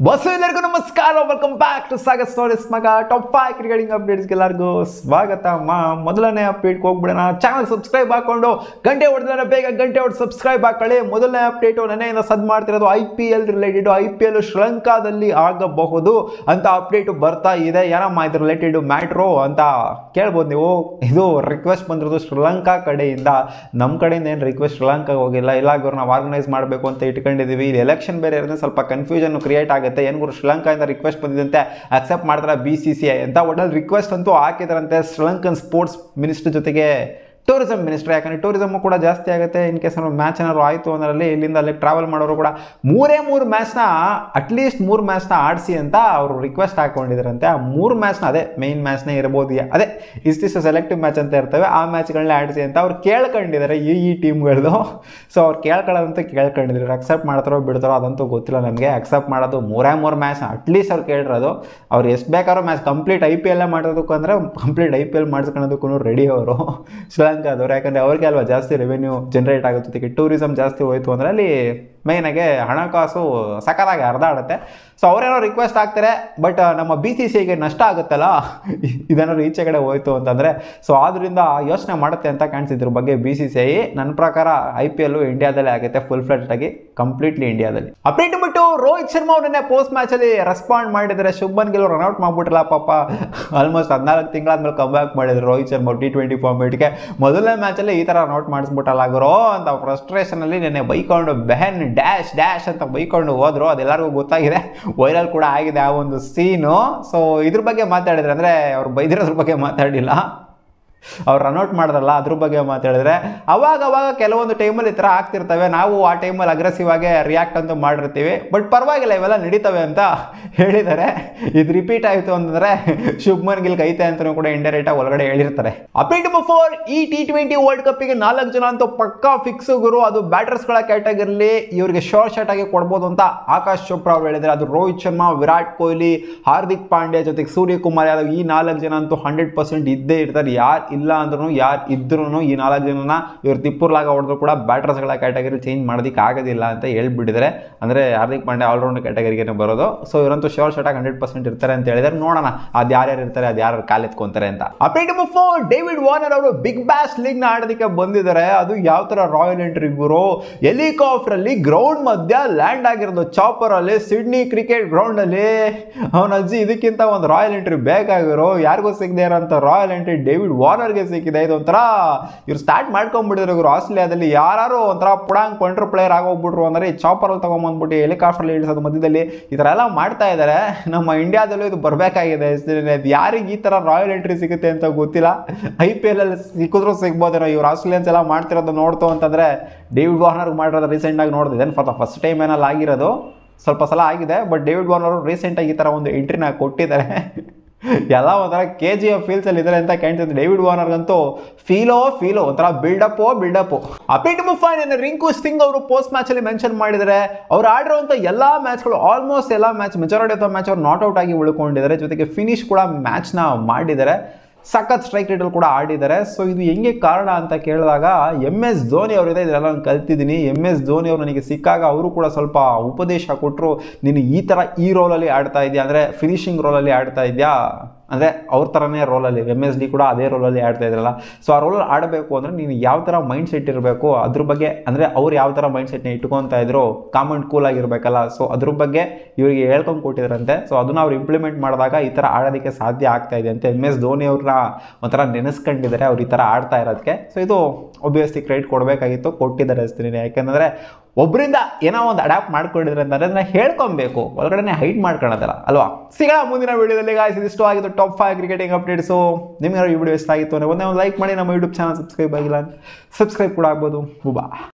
Bus ಎಲ್ಲರಿಗೂ ನಮಸ್ಕಾರ, welcome back to Sagar Stories ಮಗ. ಟಾಪ್ 5 ಕ್ರಿಕೆಟಿಂಗ್ ಅಪ್ಡೇಟ್ಸ್ಗೆ ಎಲ್ಲರಿಗೂ ಸ್ವಾಗತ. ಮೊದಲನೇ ಅಪ್ಡೇಟ್ಗೆ ಹೋಗ್ಬಿಡೋಣ. ಚಾನಲ್ ಸಬ್ಸ್ಕ್ರೈಬ್ ಹಾಕೊಂಡು ಗಂಟೆ ಹೊಡೆದ್ರೆ ಬೇಗ ಗಂಟೆ ಹೊಡೆದು ಸಬ್ಸ್ಕ್ರೈಬ್ ಹಾಕೊಳ್ಳಿ. ಮೊದಲನೇ ಅಪ್ಡೇಟು ನೆನೆಯಿಂದ ಸದ್ ಮಾಡ್ತಿರೋದು IPL ರಿಲೇಟೆಡ್. IPL ಶ್ರೀಲಂಕಾದಲ್ಲಿ ಆಗಬಹುದು ಅಂತ ಅಪ್ಡೇಟು ಬರ್ತಾ ಇದೆ. ಏನಮ್ಮ ಇದು ರಿಲೇಟೆಡ್ ಮ್ಯಾಟ್ರು ಅಂತ ಕೇಳ್ಬೋದು ನೀವು. ಇದು ರಿಕ್ವೆಸ್ಟ್ ಬಂದಿರೋದು ಶ್ರೀಲಂಕಾ ಕಡೆಯಿಂದ. ನಮ್ಮ ಕಡೆಯಿಂದ ಏನು ರಿಕ್ವೆಸ್ಟ್ ಶ್ರೀಲಂಕಾಗೆ ಹೋಗಿಲ್ಲ. ಇಲ್ಲ ಗುರು ನಾವು ಆರ್ಗನೈಸ್ ಮಾಡಬೇಕು ಅಂತ ಇಟ್ಕೊಂಡಿದ್ದೀವಿ. ಇಲ್ಲಿ ಎಲೆಕ್ಷನ್ ಬೇರೆ ಇರೋದ್ರೆ ಸ್ವಲ್ಪ ಕನ್ಫ್ಯೂಷನ್ ಕ್ರಿಯೇಟ್ ಆಗುತ್ತೆ. ಏನು ಗುರು ಶ್ರೀಲಂಕಾದಿಂದ ರಿಕ್ವೆಸ್ಟ್ ಬಂದಿದಂತೆ ಅಕ್ಸೆಪ್ಟ್ ಮಾಡ್ತಾರೆ BCCI ಅಂತ. ಒಟ್ಟಲ್ಲಿ ರಿಕ್ವೆಸ್ಟ್ ಅಂತೂ ಹಾಕಿದ್ರಂತೆ ಶ್ರೀಲಂಕನ್ ಸ್ಪೋರ್ಟ್ಸ್ ಮಿನಿಸ್ಟರ್ ಜೊತೆಗೆ ಟೂರಿಸಂ ಮಿನಿಸ್ಟರ್. ಯಾಕಂದರೆ ಟೂರಿಸಮು ಕೂಡ ಜಾಸ್ತಿ ಆಗುತ್ತೆ. ಇನ್ ಕೇಸ್ ಏನಾದ್ರು ಮ್ಯಾಚ್ ಏನಾದ್ರು ಆಯಿತು ಅದರಲ್ಲಿ ಇಲ್ಲಿಂದ ಅಲ್ಲಿ ಟ್ರಾವೆಲ್ ಮಾಡೋರು ಕೂಡ ಮೂರು ಮ್ಯಾಚ್ನ ಅಟ್ಲೀಸ್ಟ್ 3 ಮ್ಯಾಚ್ನ ಆಡಿಸಿ ಅಂತ ಅವರು ರಿಕ್ವೆಸ್ಟ್ ಹಾಕ್ಕೊಂಡಿದ್ರಂತೆ. ಆ 3 ಮ್ಯಾಚ್ನ ಅದೇ ಮೇಯ್ನ್ ಮ್ಯಾಚ್ನೇ ಇರ್ಬೋದು, ಅದೇ ಇಷ್ಟಿಷ್ಟು ಸೆಲೆಕ್ಟಿವ್ ಮ್ಯಾಚ್ ಅಂತ ಇರ್ತವೆ, ಆ ಮ್ಯಾಚ್ಗಳನ್ನ ಆಡಿಸಿ ಅಂತ ಅವ್ರು ಕೇಳ್ಕೊಂಡಿದ್ದಾರೆ ಈ ಟೀಮ್ಗಳದು. ಸೊ ಅವ್ರು ಕೇಳ್ಕೊಳ್ಳೋದಂತೂ ಕೇಳ್ಕೊಂಡಿದ್ರು. ಅಕ್ಸೆಪ್ಟ್ ಮಾಡ್ತಾರೋ ಬಿಡ್ತಾರೋ ಅದಂತೂ ಗೊತ್ತಿಲ್ಲ ನಮಗೆ. ಅಕ್ಸೆಪ್ಟ್ ಮಾಡೋದು 3 ಮ್ಯಾಚ್ ಅಟ್ಲೀಸ್ಟ್ ಅವ್ರು ಕೇಳಿರೋದು. ಅವ್ರು ಎಷ್ಟು ಬೇಕಾದ್ರೂ ಮ್ಯಾಚ್ ಕಂಪ್ಲೀಟ್ IPL ಮಾಡೋದಕ್ಕೂ ಅಂದರೆ ಕಂಪ್ಲೀಟ್ IPL ಮಾಡಿಸ್ಕೊಳ್ಳೋದಕ್ಕೂ ರೆಡಿ ಅವರು ಶ್ರೀಲಂಕಾದವ್ರು. ಯಾಕಂದರೆ ಅವ್ರಿಗೆ ಅಲ್ವಾ ಜಾಸ್ತಿ ರೆವೆನ್ಯೂ ಜನರೇಟ್ ಆಗುತ್ತೆ. ಟೂರಿಸಮ್ ಜಾಸ್ತಿ ಹೋಯಿತು ಅಂದರೆ ಅಲ್ಲಿ ಮೇಯ್ನಾಗೆ ಹಣಕಾಸು ಸಕಲಾಗಿ ಹರಿದಾಡುತ್ತೆ. ಸೊ ಅವರೇನೋ ರಿಕ್ವೆಸ್ಟ್ ಆಗ್ತಾರೆ, ಬಟ್ ನಮ್ಮ BCCIಗೆ ನಷ್ಟ ಆಗುತ್ತಲ್ಲ ಇದೇನಾದ್ರು ಈಚೆ ಕಡೆ ಹೋಯ್ತು ಅಂತಂದರೆ. ಸೊ ಆದ್ದರಿಂದ ಯೋಚನೆ ಮಾಡುತ್ತೆ ಅಂತ ಕಾಣಿಸಿದ್ರ ಬಗ್ಗೆ BCCI. ನನ್ನ ಪ್ರಕಾರ IPL ಇಂಡಿಯಾದಲ್ಲೇ ಆಗುತ್ತೆ ಫುಲ್ ಫ್ಲೆಡ್ಜ್ ಆಗಿ, ಕಂಪ್ಲೀಟ್ಲಿ ಇಂಡಿಯಾದಲ್ಲಿ. ಅಪ್ಡೇಟ್ ಬಿಟ್ಟು ರೋಹಿತ್ ಶರ್ಮಾ ಅವ್ರನ್ನೇ ಪೋಸ್ಟ್ ಮ್ಯಾಚಲ್ಲಿ ರೆಸ್ಪಾಂಡ್ ಮಾಡಿದರೆ. ಶುಭ್ಮನ್ ಗಿಲ್ ರನ್ಔಟ್ ಮಾಡ್ಬಿಟ್ರಲ್ಲ ಪಾಪ. ಆಲ್ಮೋಸ್ಟ್ 14 ತಿಂಗಳಾದ್ಮೇಲೆ ಕಮ್ ಬ್ಯಾಕ್ ಮಾಡಿದ್ರು ರೋಹಿತ್ ಶರ್ಮಾ T20 ಫಾರ್ಮೇಟ್ಗೆ. ಮೊದಲನೇ ಮ್ಯಾಚಲ್ಲಿ ಈ ಥರ ರನ್ಔಟ್ ಮಾಡಿಸ್ಬಿಟ್ಟಲ್ಲ ಗುರು ಅಂತ ಫ್ರಸ್ಟ್ರೇಷನಲ್ಲಿ ನೆನ್ನೆ ಬೈಕೊಂಡು ಬೆಹನ್ ಡ್ಯಾಶ್ ಅಂತ ಬೈಕೊಂಡು ಹೋದ್ರು. ಅದೆಲ್ಲರಿಗೂ ಗೊತ್ತಾಗಿದೆ, ವೈರಲ್ ಕೂಡ ಆಗಿದೆ ಆ ಒಂದು ಸೀನು. ಸೊ ಇದ್ರ ಬಗ್ಗೆ ಮಾತಾಡಿದ್ರೆ, ಅಂದರೆ ಅವ್ರು ಬೈದಿರೋದ್ರ ಬಗ್ಗೆ ಮಾತಾಡಿಲ್ಲ, ಅವ್ರು ರನ್ಔಟ್ ಮಾಡಿದ್ರಲ್ಲ ಅದ್ರ ಬಗ್ಗೆ ಮಾತಾಡಿದ್ರೆ. ಅವಾಗ ಕೆಲವೊಂದು ಟೈಮಲ್ಲಿ ಈ ಥರ ಆಗ್ತಿರ್ತವೆ. ನಾವು ಆ ಟೈಮಲ್ಲಿ ಅಗ್ರೆಸಿವ್ ಆಗಿ ರಿಯಾಕ್ಟ್ ಅಂತೂ ಮಾಡಿರ್ತೀವಿ, ಬಟ್ ಪರವಾಗಿಲ್ಲ ಇವೆಲ್ಲ ನಡೀತವೆ ಅಂತ ಹೇಳಿದ್ದಾರೆ. ಇದು ರಿಪೀಟ್ ಆಯಿತು ಅಂತಂದರೆ ಶುಭ್ಮನ್ ಗಿಲ್ ಕೈತೆ ಅಂತಲೂ ಕೂಡ ಇಂಡೈರೆಕ್ಟಾಗಿ ಒಳಗಡೆ ಹೇಳಿರ್ತಾರೆ. ಅಪ್ಡೇಟ್ ಬಿಫೋರ್ ಈ T20 ವರ್ಲ್ಡ್ ಕಪ್ಪಿಗೆ 4 ಜನ ಅಂತೂ ಪಕ್ಕಾ ಫಿಕ್ಸ್ ಗುರು. ಅದು ಬ್ಯಾಟರ್ಸ್ಗಳ ಕ್ಯಾಟಗರಿಲಿ ಇವ್ರಿಗೆ ಶೋರ್ಟ್ ಶಾರ್ಟ್ ಆಗಿ ಕೊಡ್ಬೋದು ಅಂತ ಆಕಾಶ್ ಚೋಪ್ರಾ ಅವರು ಹೇಳಿದ್ದಾರೆ. ಅದು ರೋಹಿತ್ ಶರ್ಮಾ, ವಿರಾಟ್ ಕೊಹ್ಲಿ, ಹಾರ್ದಿಕ್ ಪಾಂಡ್ಯ ಜೊತೆಗೆ ಸೂರ್ಯಕುಮಾರ್ ಯಾದವ್, ಈ 4 ಜನ ಅಂತೂ 100% ಇದ್ದೇ ಇರ್ತಾರೆ. ಯಾರು ಇಲ್ಲ ಅಂದ್ರೂ ಯಾರು ಇದ್ರೂ ಈ 4 ಜನನ ಇವ್ರು ತಿಪ್ಪುರ್ಲಾಗ ಹೊಡೆದ್ರು ಕೂಡ ಬ್ಯಾಟರ್ಸ್ಗಳ ಕ್ಯಾಟಗರಿ ಚೇಂಜ್ ಮಾಡೋದಕ್ಕೆ ಆಗೋದಿಲ್ಲ ಅಂತ ಹೇಳ್ಬಿಟ್ಟಿದ್ದಾರೆ. ಅಂದರೆ ಹಾರ್ದಿಕ್ ಪಾಂಡ್ಯ ಆಲ್ರೌಂಡ್ ಕ್ಯಾಟಗರಿಗೆ ಬರೋದು. ಸೊ ಇವರಂತೂ ಶೋರ್ ಶಾರ್ಟಾಗಿ 100% ಇರ್ತಾರೆ ಅಂತ ಹೇಳಿದ್ದಾರೆ. ನೋಡೋಣ ಅದು ಯಾರ್ಯಾರು ಇರ್ತಾರೆ, ಅದು ಯಾರು ಕಾಲೆತ್ಕೊಂತಾರೆ ಅಂತ. ಅಪ್ಡೇಟ್ ಬಿಫೋರ್ ಡೇವಿಡ್ ವಾರ್ನರ್ ಅವರು ಬಿಗ್ ಬ್ಯಾಶ್ ಲೀಗ್ ನ ಆಡೋದಕ್ಕೆ ಬಂದಿದ್ದಾರೆ. ಅದು ಯಾವ ತರ ರಾಯಲ್ ಎಂಟ್ರಿ ಗುರು. ಹೆಲಿಕಾಪ್ಟರ್ ಅಲ್ಲಿ ಗ್ರೌಂಡ್ ಮಧ್ಯ ಲ್ಯಾಂಡ್ ಆಗಿರೋದು, ಚಾಪರ್ ಅಲ್ಲಿ, ಸಿಡ್ನಿ ಕ್ರಿಕೆಟ್ ಗ್ರೌಂಡ್ ಅಲ್ಲಿ. ಅವನ ಅಜ್ಜಿ ಇದಕ್ಕಿಂತ ಒಂದು ರಾಯಲ್ ಎಂಟ್ರಿ ಬೇಕಾಗಿರೋ, ಯಾರಿಗೂ ಸಿಗದೆ ಇರೋಂಥ ರಾಯಲ್ ಎಂಟ್ರಿ ಡೇವಿಡ್ ವಾರ್ನರ್ಗೆ ಸಿಕ್ಕಿದೆ. ಇದು ಒಂಥರ ಇವ್ರು ಸ್ಟಾರ್ಟ್ ಮಾಡ್ಕೊಂಡ್ಬಿಟ್ಟಿದ್ರು ಇವರು. ಆಸ್ಟ್ರೇಲಿಯಾದಲ್ಲಿ ಯಾರು ಒಂಥರ ಪುಡಾಂಗ್ ಪಂಟ್ರ್ ಪ್ಲೇಯರ್ ಆಗೋಗ್ಬಿಟ್ರು ಅಂದರೆ ಈ ಚಾಪರಲ್ಲಿ ತೊಗೊಂಬಂದ್ಬಿಟ್ಟು ಹೆಲಿಕಾಪ್ಟರ್ಲಿ ಇಳಿಸೋದು ಮಧ್ಯದಲ್ಲಿ ಈ ಥರ ಎಲ್ಲ ಮಾಡ್ತಾ ಇದ್ದಾರೆ. ನಮ್ಮ ಇಂಡಿಯಾದಲ್ಲೂ ಇದು ಬರಬೇಕಾಗಿದೆ. ಯಾರಿಗೆ ಈ ಥರ ರಾಯಲ್ ಎಂಟ್ರಿ ಸಿಗುತ್ತೆ ಅಂತ ಗೊತ್ತಿಲ್ಲ. IPL ಅಲ್ಲಿ ಸಿಕ್ಕಿದ್ರು ಸಿಗ್ಬೋದೇನೋ. ಇವ್ರು ಆಸ್ಟ್ರೇಲಿಯನ್ಸ್ ಎಲ್ಲ ಮಾಡ್ತಿರೋದು ನೋಡ್ತು ಅಂತಂದರೆ ಡೇವಿಡ್ ವಾರ್ನರ್ಗೆ ಮಾಡಿರೋದು ರೀಸೆಂಟಾಗಿ ನೋಡಿದೆ. ಫಾರ್ ದ ಫಸ್ಟ್ ಟೈಮ್ ಏನಲ್ಲಿ ಆಗಿರೋದು, ಸ್ವಲ್ಪ ಸಲ ಆಗಿದೆ, ಬಟ್ ಡೇವಿಡ್ ವಾರ್ನರ್ ರೀಸೆಂಟಾಗಿ ಈ ಥರ ಒಂದು ಎಂಟ್ರಿನ ಕೊಟ್ಟಿದ್ದಾರೆ. ಎಲ್ಲ ಒಂಥರ KGF ಫೀಲ್ಸಲ್ಲಿ ಇದ್ದಾರೆ ಅಂತ ಕಾಣ್ತಿದೆ. ಡೇವಿಡ್ ವಾರ್ನರ್ಗಂತೂ ಫೀಲೋ ಒಂಥರ ಬಿಲ್ಡಪ್. ಅಪ್ಡೇಟ್ ಮುಫಾನ್ ರಿಂಕು ಸಿಂಗ್ ಅವರು ಪೋಸ್ಟ್ ಮ್ಯಾಚಲ್ಲಿ ಮೆನ್ಷನ್ ಮಾಡಿದರೆ, ಅವ್ರು ಆಡಿರುವಂಥ ಎಲ್ಲ ಮ್ಯಾಚ್ಗಳು, ಆಲ್ಮೋಸ್ಟ್ ಎಲ್ಲ match, majority of the match ಅವ್ರು ನಾಟ್ ಔಟ್ ಆಗಿ ಉಳ್ಕೊಂಡಿದ್ದಾರೆ. ಜೊತೆಗೆ ಫಿನಿಶ್ ಕೂಡ ಮ್ಯಾಚ್ನ ಮಾಡಿದ್ದಾರೆ. ಸಖತ್ ಸ್ಟ್ರೈಕ್ ರೇಟಲ್ಲಿ ಕೂಡ ಆಡಿದ್ದಾರೆ. ಸೊ ಇದು ಹೆಂಗೆ ಕಾರಣ ಅಂತ ಕೇಳಿದಾಗ MS ಧೋನಿ ಅವರಿದೆ. ಇದೆಲ್ಲ ನಾನು ಕಲ್ತಿದ್ದೀನಿ. MS ಧೋನಿ ಅವರು ನನಗೆ ಸಿಕ್ಕಾಗ ಅವರು ಕೂಡ ಸ್ವಲ್ಪ ಉಪದೇಶ ಕೊಟ್ಟರು. ನೀನು ಈ ಥರ ಈ ರೋಲಲ್ಲಿ ಆಡ್ತಾ ಇದೆಯಾ, ಅಂದರೆ ಫಿನಿಶಿಂಗ್ ರೋಲಲ್ಲಿ ಆಡ್ತಾ ಇದೆಯಾ, ಅಂದರೆ ಅವ್ರ ಥರನೇ ರೋಲಲ್ಲಿ MSD ಕೂಡ ಅದೇ ರೋಲಲ್ಲಿ ಆಡ್ತಾ ಇದ್ರಲ್ಲ. ಸೊ ಆ ರೋಲಲ್ಲಿ ಆಡಬೇಕು ಅಂದರೆ ನೀನು ಯಾವ ಥರ ಮೈಂಡ್ ಸೆಟ್ ಇರಬೇಕು ಅದ್ರ ಬಗ್ಗೆ, ಅಂದರೆ ಅವ್ರು ಯಾವ ಥರ ಮೈಂಡ್ ಸೆಟ್ನ ಇಟ್ಕೊತಾ ಇದ್ರು, ಕಾಮೆಂಟ್ ಕೂಲ್ ಆಗಿರಬೇಕಲ್ಲ. ಸೊ ಅದ್ರ ಬಗ್ಗೆ ಇವರಿಗೆ ಹೇಳ್ಕೊಂಡು ಕೊಟ್ಟಿದ್ರಂತೆ. ಸೊ ಅದನ್ನು ಅವ್ರು ಇಂಪ್ಲಿಮೆಂಟ್ ಮಾಡಿದಾಗ ಈ ಥರ ಆಡೋದಕ್ಕೆ ಸಾಧ್ಯ ಆಗ್ತಾ ಇದೆ ಅಂತ MS ಧೋನಿ ಅವ್ರನ್ನ ಒಂಥರ ನೆನೆಸ್ಕೊಂಡಿದ್ದಾರೆ ಅವ್ರು ಈ ಥರ ಆಡ್ತಾ ಇರೋದಕ್ಕೆ. ಸೊ ಇದು ಒಬ್ವಿಯಸ್ಲಿ ಕ್ರೆಡಿಟ್ ಕೊಡಬೇಕಾಗಿತ್ತು, ಕೊಟ್ಟಿದ್ದಾರೆ ಅಷ್ಟೇ. ಯಾಕೆಂದರೆ ಒಬ್ಬರಿಂದ ಏನೋ ಒಂದು ಅಡಾಪ್ಟ್ ಮಾಡ್ಕೊಂಡಿದ್ರೆ ಅಂತಂದರೆ ಅದನ್ನ ಹೇಳ್ಕೊಬೇಕು, ಒಳಗಡೆ ಹೈಡ್ ಮಾಡ್ಕೊಳ್ಳೋದಲ್ಲ ಅಲ್ವಾ. ಸಿಗೋಣ ಮುಂದಿನ ವೀಡಿಯೋದಲ್ಲಿ. ಗಾಯ್ಸ್ ಇದಿಷ್ಟು ಆಗಿತ್ತು ಟಾಪ್ 5 ಕ್ರಿಕೆಟಿಂಗ್ ಅಪ್ಡೇಟ್ಸು. ನಿಮಗೆ ಈ ವಿಡಿಯೋ ಇಷ್ಟ ಆಗಿತ್ತು ಅಂದರೆ ಒಂದೇ ಒಂದು ಲೈಕ್ ಮಾಡಿ. ನಮ್ಮ ಯೂಟ್ಯೂಬ್ ಚಾನಲ್ ಸಬ್ಸ್ಕ್ರೈಬ್ ಆಗಿಲ್ಲ, ಸಬ್ಸ್ಕ್ರೈಬ್ ಕೂಡ ಆಗ್ಬೋದು. ಬಾ.